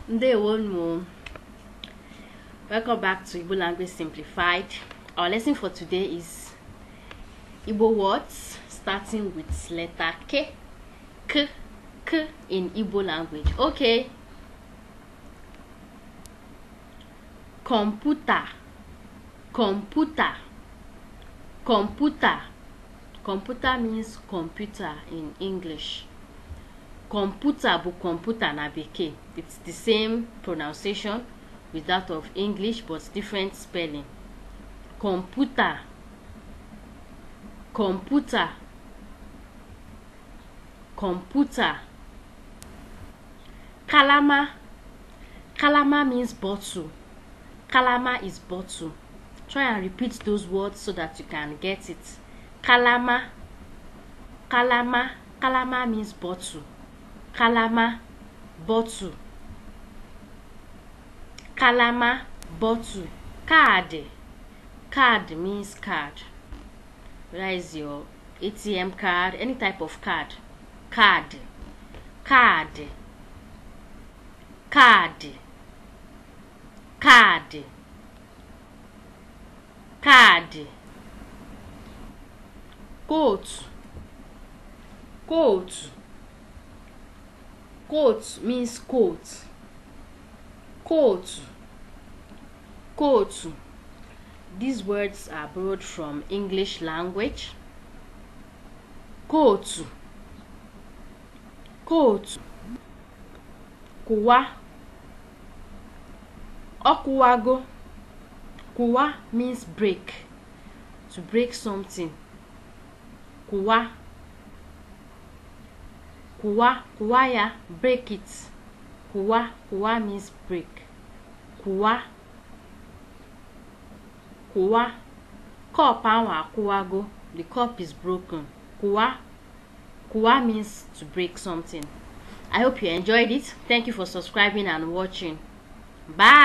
Ndewo. Welcome back to Igbo Language Simplified. Our lesson for today is Igbo words starting with letter K. K in Igbo language. Okay. Computer. Computer. Computer. Computer means computer in English. Computer bu computer na Bekee. It's the same pronunciation with that of English but different spelling. Computer. Computer. Computer. Kalama. Kalama means bottle. Kalama is bottle. Try and repeat those words so that you can get it. Kalama. Kalama. Kalama means bottle. Kalama, bottle. Kalama, bottle. Card. Card means card. Whether it's your ATM card, any type of card. Card. Card. Card. Card. Card. Coat. Coat. Coat means coat. Coat. Coat. These words are borrowed from English language. Coat. Coat. Kuwa. Okuwago. Kuwa means break. To break something. Kuwa. Kuwa, kuwaya, break it. Kuwa, kuwa means break. Kuwa. Kuwa. Cup awa kuwago. The cup is broken. Kuwa. Kuwa means to break something. I hope you enjoyed it. Thank you for subscribing and watching. Bye.